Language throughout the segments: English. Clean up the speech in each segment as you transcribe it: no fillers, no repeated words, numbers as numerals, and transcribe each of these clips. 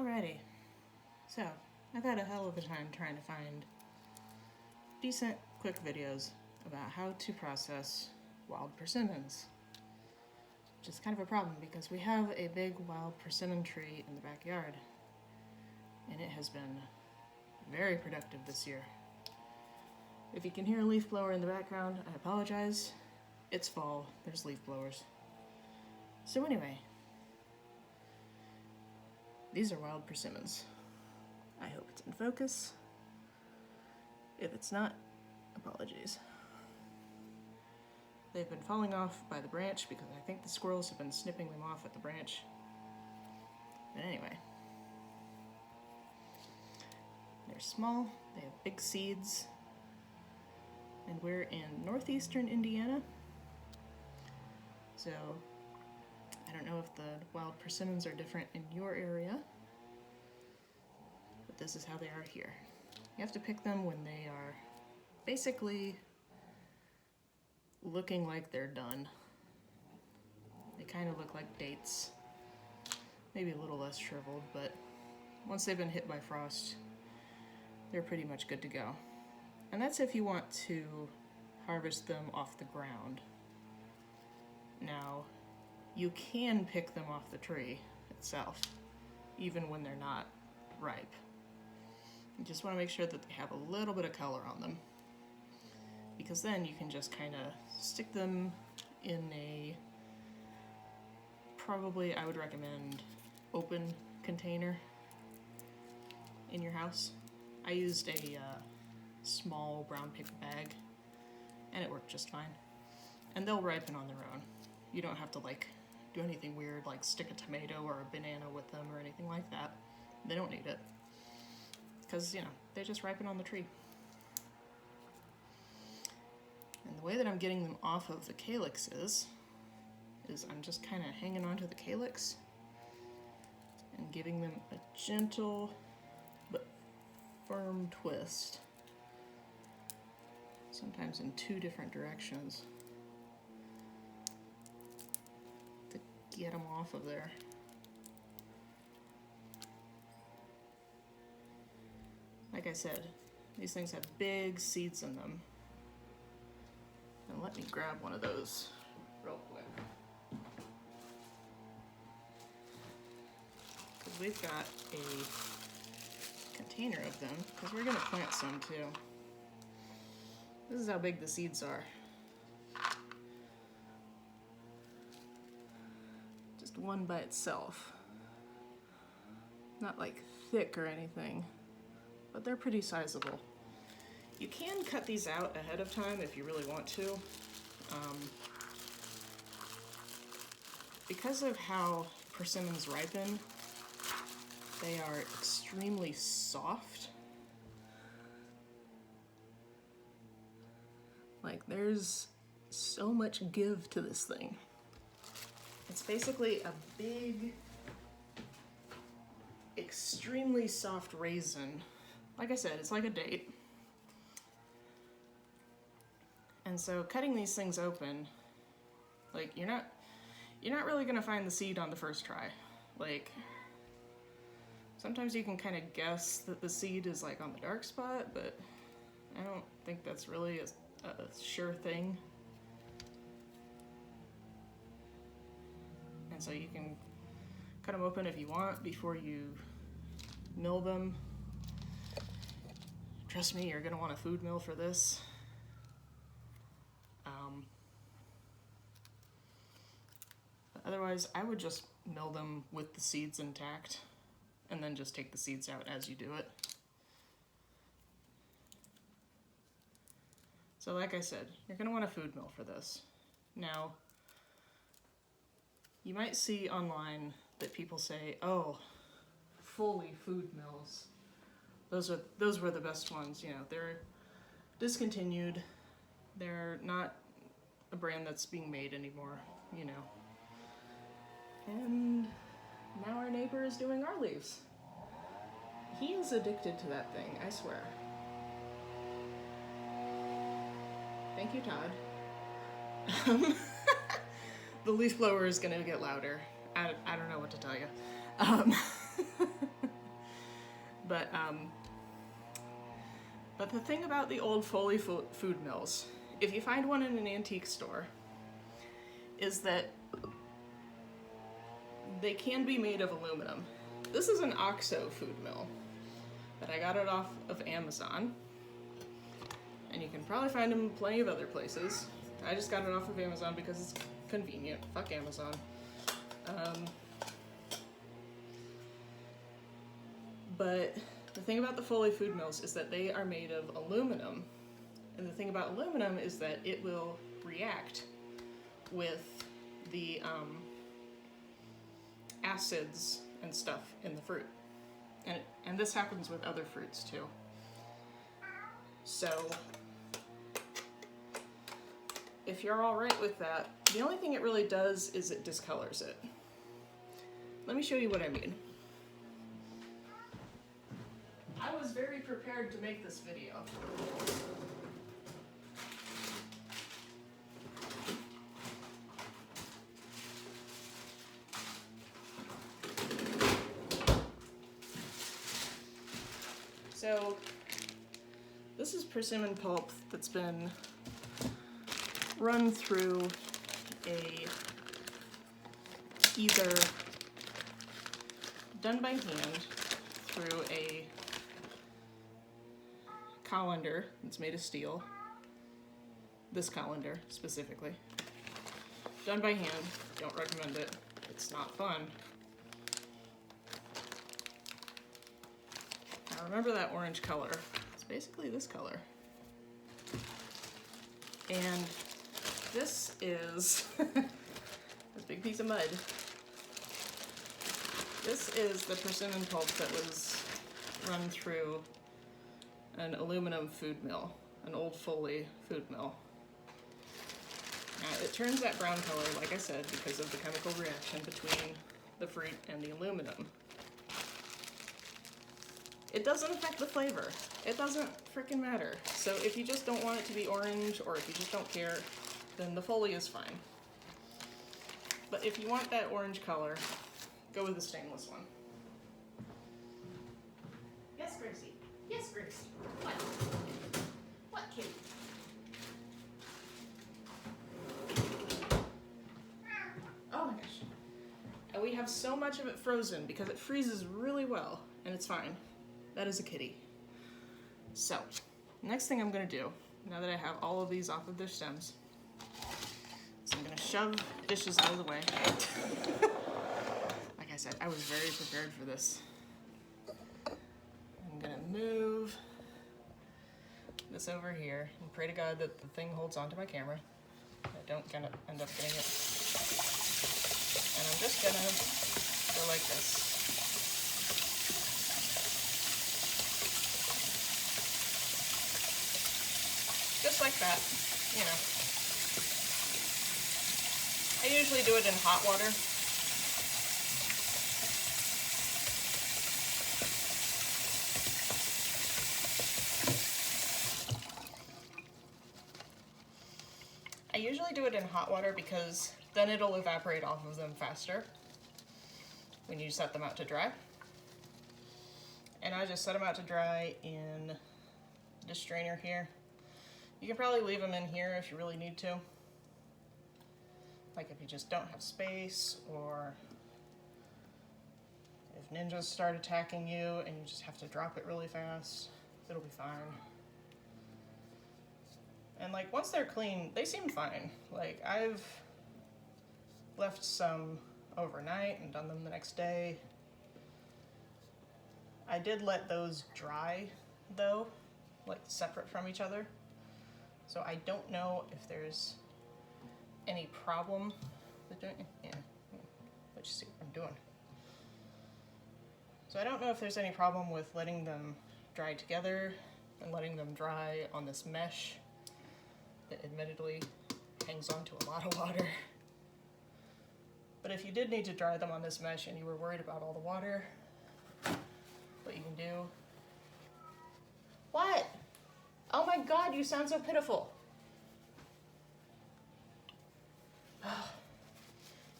Alrighty, so I've had a hell of a time trying to find decent, quick videos about how to process wild persimmons, which is kind of a problem because we have a big wild persimmon tree in the backyard, and it has been very productive this year. If you can hear a leaf blower in the background, I apologize. It's fall, there's leaf blowers. So anyway, these are wild persimmons. I hope it's in focus. If it's not, apologies. They've been falling off by the branch because I think the squirrels have been snipping them off at the branch. But anyway, they're small, they have big seeds, and we're in northeastern Indiana. So I don't know if the wild persimmons are different in your area, but this is how they are here. You have to pick them when they are basically looking like they're done. They kind of look like dates, maybe a little less shriveled, but once they've been hit by frost, they're pretty much good to go. And that's if you want to harvest them off the ground. Now, you can pick them off the tree itself, even when they're not ripe. You just want to make sure that they have a little bit of color on them, because then you can just kind of stick them in a, probably I would recommend open container in your house. I used a small brown paper bag and it worked just fine. And they'll ripen on their own. You don't have to do anything weird like stick a tomato or a banana with them or anything like that. They don't need it, because they just ripen on the tree. And the way that I'm getting them off of the calyx is I'm just kind of hanging onto the calyx and giving them a gentle but firm twist, sometimes in two different directions, to get them off of there. Like I said, these things have big seeds in them. And let me grab one of those real quick, because we've got a container of them, because we're going to plant some too. This is how big the seeds are. Just one by itself. Not like thick or anything, but they're pretty sizable. You can cut these out ahead of time if you really want to. Because of how persimmons ripen, they are extremely soft. Like, there's so much give to this thing. It's basically a big, extremely soft raisin. Like I said, it's like a date. And so cutting these things open, you're not really gonna find the seed on the first try. Sometimes you can kind of guess that the seed is on the dark spot, but I don't think that's really a sure thing. And so you can cut them open if you want before you mill them. Trust me, you're gonna want a food mill for this. Otherwise, I would just mill them with the seeds intact and then just take the seeds out as you do it. So like I said, you're going to want a food mill for this. Now, you might see online that people say, oh, fully food mills. Those were the best ones. They're discontinued. They're not a brand that's being made anymore, And now our neighbor is doing our leaves. He is addicted to that thing, I swear. Thank you, Todd. The leaf blower is gonna get louder. I don't know what to tell you. But the thing about the old Foley food mills, if you find one in an antique store, is that they can be made of aluminum. This is an OXO food mill, but I got it off of Amazon, and you can probably find them plenty of other places. I just got it off of Amazon because it's convenient. Fuck Amazon. But the thing about the Foley food mills is that they are made of aluminum. And the thing about aluminum is that it will react with the acids and stuff in the fruit. And this happens with other fruits too. So if you're all right with that, the only thing it really does is it discolors it. Let me show you what I mean. I was very prepared to make this video. So this is persimmon pulp that's been run through either done by hand through a colander that's made of steel. This colander specifically. Done by hand, don't recommend it. It's not fun. Now remember that orange color. It's basically this color. And this is this big piece of mud. This is the persimmon pulp that was run through an aluminum food mill, an old Foley food mill. Now it turns that brown color, like I said, because of the chemical reaction between the fruit and the aluminum. It doesn't affect the flavor. It doesn't freaking matter. So if you just don't want it to be orange, or if you just don't care, then the Foley is fine. But if you want that orange color, go with the stainless one. Yes, Gracie. Yes, Gracie. What? What, kitty? Oh my gosh. And we have so much of it frozen because it freezes really well, and it's fine. That is a kitty. So, next thing I'm gonna do, now that I have all of these off of their stems, is I'm gonna shove dishes out of the way. Like I said, I was very prepared for this. I'm gonna move this over here and pray to God that the thing holds onto my camera. I don't end up getting it. And I'm just gonna go like this. Just like that, you know. I usually do it in hot water. I usually do it in hot water because then it'll evaporate off of them faster when you set them out to dry. And I just set them out to dry in the strainer here. You can probably leave them in here if you really need to. Like if you just don't have space, or if ninjas start attacking you and you just have to drop it really fast, it'll be fine. And like once they're clean, they seem fine. Like I've left some overnight and done them the next day. I did let those dry though, like separate from each other. So I don't know if there's any problem with doing it. Yeah, let's see what I'm doing. So I don't know if there's any problem with letting them dry together and letting them dry on this mesh that admittedly hangs on to a lot of water. But if you did need to dry them on this mesh and you were worried about all the water, what you can do... What? Oh my God, you sound so pitiful.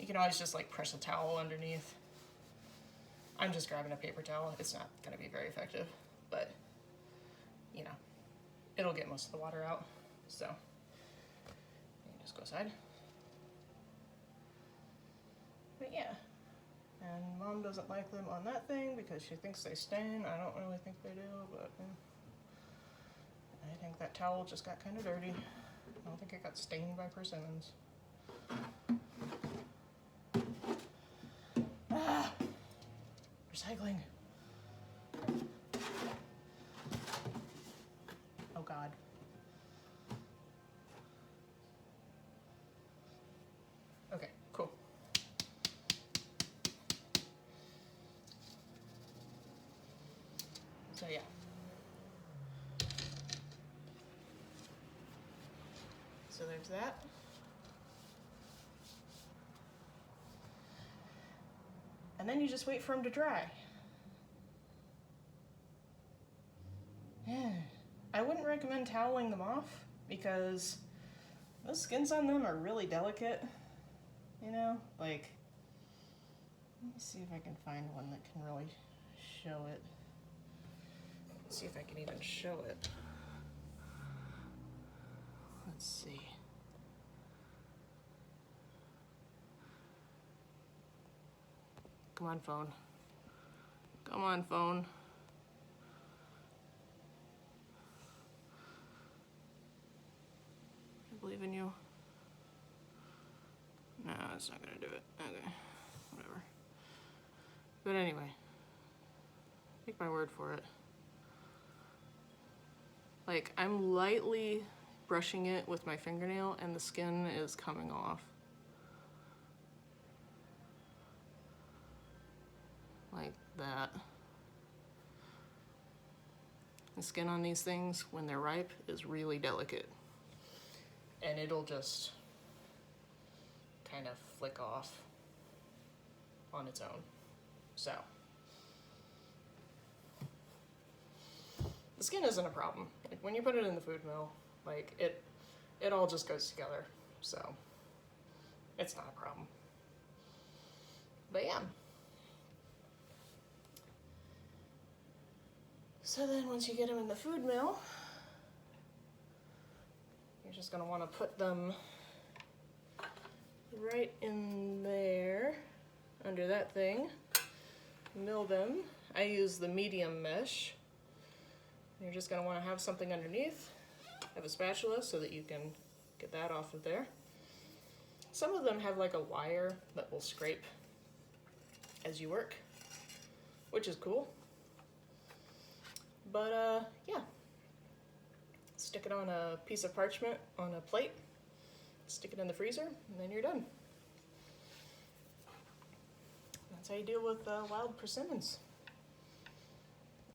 You can always just like press a towel underneath. I'm just grabbing a paper towel. It's not going to be very effective, but you know, it'll get most of the water out. So you just go aside. But yeah, and Mom doesn't like them on that thing because she thinks they stain. I don't really think they do, but I think that towel just got kind of dirty. I don't think it got stained by persimmons. Ah, recycling. Oh God. Okay, cool. So yeah. So there's that. And then you just wait for them to dry. I wouldn't recommend toweling them off because those skins on them are really delicate. You know, like, let me see if I can find one that can really show it. Let's see if I can even show it. Let's see. Come on, phone. Come on, phone. I believe in you. No, it's not gonna do it. Okay, whatever. But anyway, take my word for it. Like, I'm lightly brushing it with my fingernail and the skin is coming off. Like that. The skin on these things, when they're ripe, is really delicate. And it'll just kind of flick off on its own. So, the skin isn't a problem. Like, when you put it in the food mill, like, it all just goes together. So, it's not a problem. But yeah. So then once you get them in the food mill, you're just gonna wanna put them right in there, under that thing, mill them. I use the medium mesh. You're just gonna wanna have something underneath, have a spatula so that you can get that off of there. Some of them have like a wire that will scrape as you work, which is cool. But yeah, stick it on a piece of parchment on a plate, stick it in the freezer, and then you're done. That's how you deal with wild persimmons.